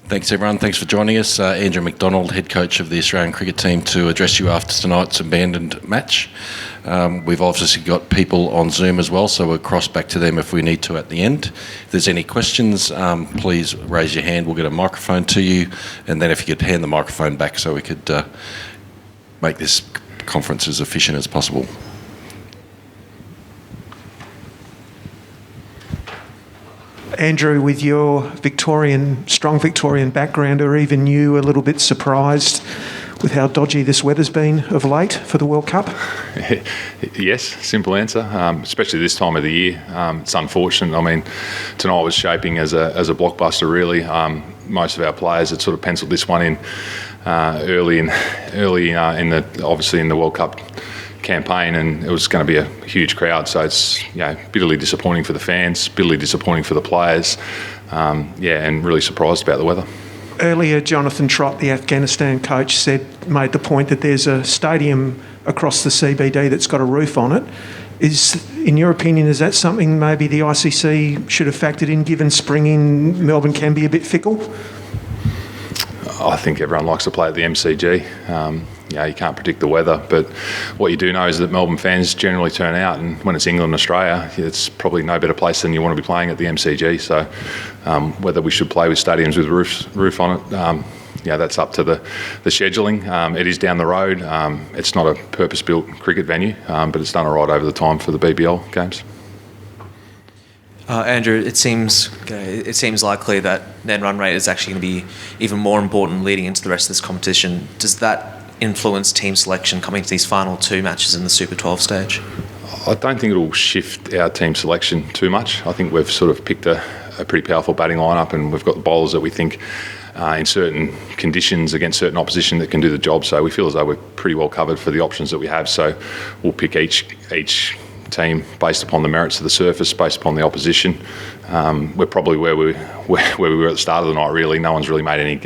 Thanks everyone, thanks for joining us. Andrew McDonald, head coach of the Australian cricket team, to address you after tonight's abandoned match. We've obviously got people on Zoom as well, so we'll cross back to them if we need to at the end. If there's any questions, please raise your hand, we'll get a microphone to you, and then if you could hand the microphone back so we could make this conference as efficient as possible. Andrew, with your strong Victorian background, are even you a little bit surprised with how dodgy this weather's been of late for the World Cup? Yes, simple answer. Especially this time of the year, it's unfortunate. I mean, tonight was shaping as a blockbuster. Really, most of our players had sort of penciled this one in early in the World Cup campaign, and it was going to be a huge crowd, so it's bitterly disappointing for the fans, bitterly disappointing for the players, and really surprised about the weather. Earlier, Jonathan Trott, the Afghanistan coach, made the point that there's a stadium across the CBD that's got a roof on it. In your opinion, is that something maybe the ICC should have factored in, given spring in Melbourne can be a bit fickle? I think everyone likes to play at the MCG. You can't predict the weather, but what you do know is that Melbourne fans generally turn out, and when it's England and Australia, it's probably no better place than you want to be playing at the MCG. So whether we should play with stadiums with roof on it, that's up to the scheduling. It is down the road. It's not a purpose-built cricket venue, but it's done all right over the time for the BBL games. Andrew, it seems likely that net run rate is actually going to be even more important leading into the rest of this competition. Does that influence team selection coming to these final two matches in the Super 12 stage? I don't think it'll shift our team selection too much. I think we've sort of picked a pretty powerful batting lineup, and we've got the bowlers that we think in certain conditions against certain opposition that can do the job. So we feel as though we're pretty well covered for the options that we have. So we'll pick each team based upon the merits of the surface, based upon the opposition. We're probably where we were at the start of the night, really. No one's really made any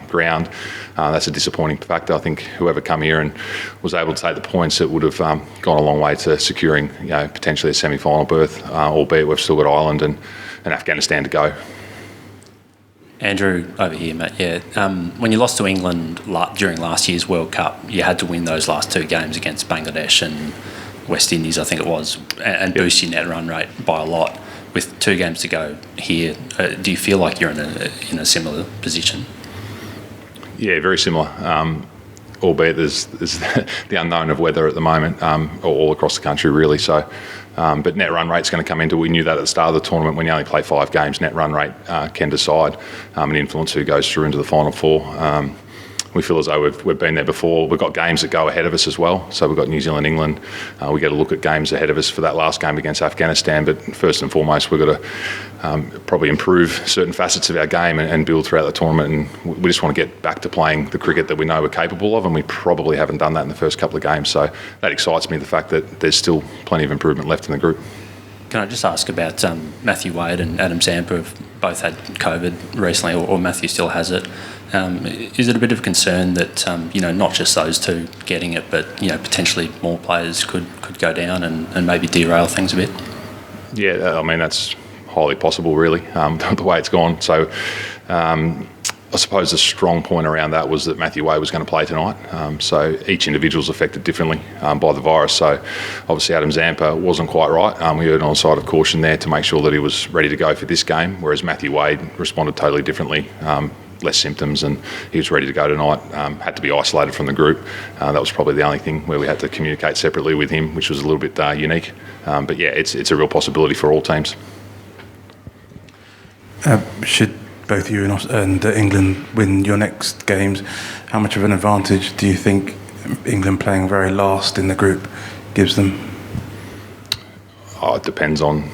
ground. That's a disappointing factor. I think whoever come here and was able to take the points, it would have gone a long way to securing potentially a semi-final berth, albeit we've still got Ireland and Afghanistan to go. Andrew, over here, mate. When you lost to England during last year's World Cup, you had to win those last two games against Bangladesh and West Indies, I think it was, and boost your net run rate by a lot. With 2 games to go here, do you feel like you're in a similar position? Yeah, very similar. Albeit there's the unknown of weather at the moment, all across the country, really. So, but net run rate's going to come into. We knew that at the start of the tournament. When you only play 5 games, net run rate can decide and influence who goes through into the final 4. We feel as though we've been there before. We've got games that go ahead of us as well. So we've got New Zealand, England. We get a look at games ahead of us for that last game against Afghanistan. But first and foremost, we've got to probably improve certain facets of our game and build throughout the tournament. And we just want to get back to playing the cricket that we know we're capable of. And we probably haven't done that in the first couple of games. So that excites me, the fact that there's still plenty of improvement left in the group. Can I just ask about Matthew Wade and Adam Zampa have both had COVID recently, or Matthew still has it. Is it a bit of a concern that not just those two getting it, but potentially more players could go down and maybe derail things a bit? Yeah, I mean that's highly possible, really, the way it's gone. So I suppose the strong point around that was that Matthew Wade was going to play tonight. So each individual's affected differently by the virus. So obviously Adam Zampa wasn't quite right. We erred on the side of caution there to make sure that he was ready to go for this game, whereas Matthew Wade responded totally differently. Less symptoms, and he was ready to go tonight. Had to be isolated from the group. That was probably the only thing where we had to communicate separately with him, which was a little bit unique. But yeah, it's a real possibility for all teams. Should both you and England win your next games, how much of an advantage do you think England playing very last in the group gives them? It depends on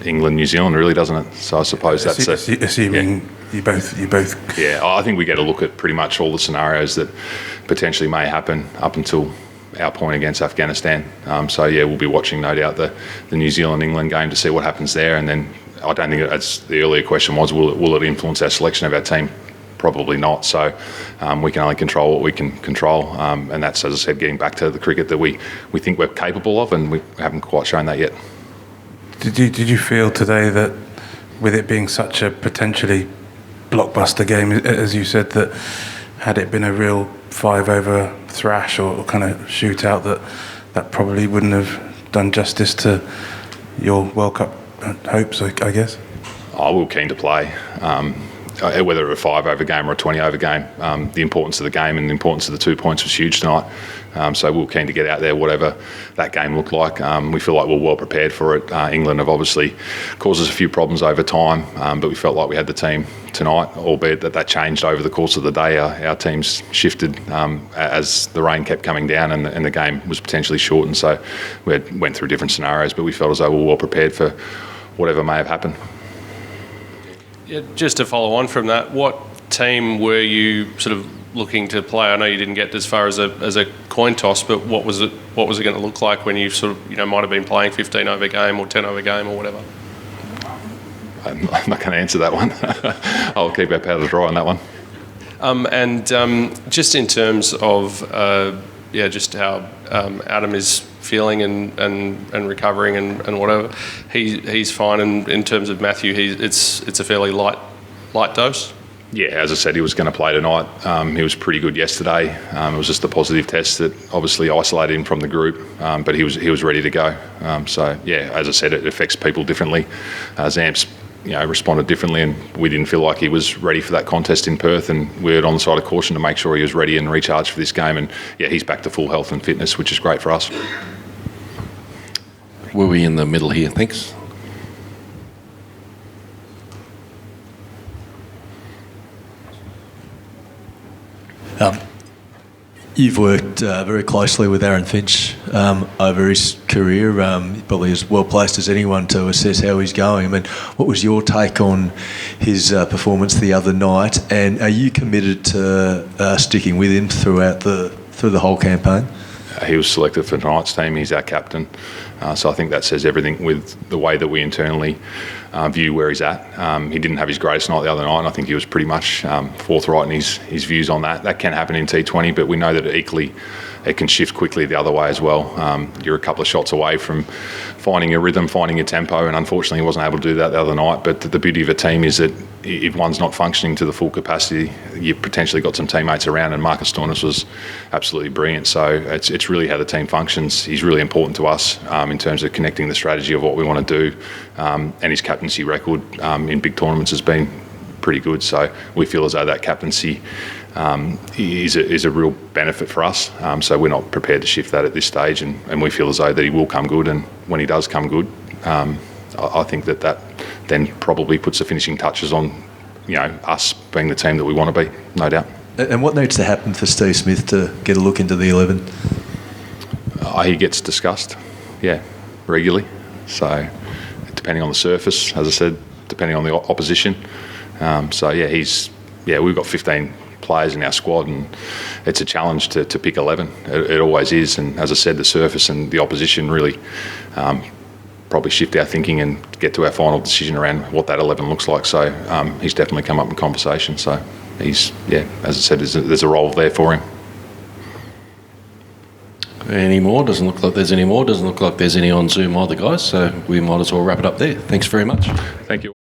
England, New Zealand, really, doesn't it? So I suppose that's assuming. Yeah. You both. Yeah, I think we get a look at pretty much all the scenarios that potentially may happen up until our point against Afghanistan. So yeah, we'll be watching, no doubt, the New Zealand-England game to see what happens there. And then I don't think, as the earlier question was, will it influence our selection of our team? Probably not. So we can only control what we can control, and that's, as I said, getting back to the cricket that we think we're capable of, and we haven't quite shown that yet. Did you feel today that with it being such a potentially blockbuster game, as you said, that had it been a real 5-over thrash or kind of shootout, that probably wouldn't have done justice to your World Cup hopes, I guess? We were keen to play. Whether it was a 5-over game or a 20-over game, the importance of the game and the importance of the 2 points was huge tonight. So we were keen to get out there, whatever that game looked like. We feel like we're well prepared for it. England have obviously caused us a few problems over time, but we felt like we had the team tonight, albeit that changed over the course of the day. Our teams shifted as the rain kept coming down and the game was potentially shortened. So we went through different scenarios, but we felt as though we were well prepared for whatever may have happened. Yeah, just to follow on from that, what team were you sort of looking to play? I know you didn't get as far as a coin toss, but what was it going to look like when you sort of might have been playing 15-over game or 10-over game or whatever? I'm not going to answer that one. I'll keep our powder dry on that one. Just in terms of just how Adam is feeling and recovering and whatever, he's fine. And in terms of Matthew, it's a fairly light dose. Yeah, as I said, he was going to play tonight. He was pretty good yesterday. It was just a positive test that obviously isolated him from the group, but he was ready to go. So yeah, as I said, it affects people differently. Zamps responded differently, and we didn't feel like he was ready for that contest in Perth, and we were on the side of caution to make sure he was ready and recharged for this game. And yeah, he's back to full health and fitness, which is great for us. Were we in the middle here? Thanks. You've worked very closely with Aaron Finch over his career. Probably as well placed as anyone to assess how he's going. I mean, what was your take on his performance the other night? And are you committed to sticking with him through the whole campaign? He was selected for tonight's team. He's our captain. So I think that says everything with the way that we internally view where he's at. He didn't have his greatest night the other night, and I think he was pretty much forthright in his views on that. That can happen in T20, but we know that equally it can shift quickly the other way as well. You're a couple of shots away from finding your rhythm, finding your tempo, and unfortunately he wasn't able to do that the other night. But the beauty of a team is that if one's not functioning to the full capacity, you've potentially got some teammates around, and Marcus Stoinis was absolutely brilliant. So it's really how the team functions. He's really important to us in terms of connecting the strategy of what we want to do, and his captaincy record in big tournaments has been pretty good. So we feel as though that captaincy is a real benefit for us. So we're not prepared to shift that at this stage, and we feel as though that he will come good, and when he does come good, I think that then probably puts the finishing touches on us being the team that we want to be, no doubt. And what needs to happen for Steve Smith to get a look into the 11? He gets discussed, regularly. So depending on the surface, as I said, depending on the opposition. We've got 15 players in our squad, and it's a challenge to pick 11. It always is, and as I said, the surface and the opposition really probably shift our thinking and get to our final decision around what that 11 looks like. So he's definitely come up in conversation. So he's, as I said, there's a role there for him. Any more? Doesn't look like there's any more. Doesn't look like there's any on Zoom either, guys. So we might as well wrap it up there. Thanks very much. Thank you.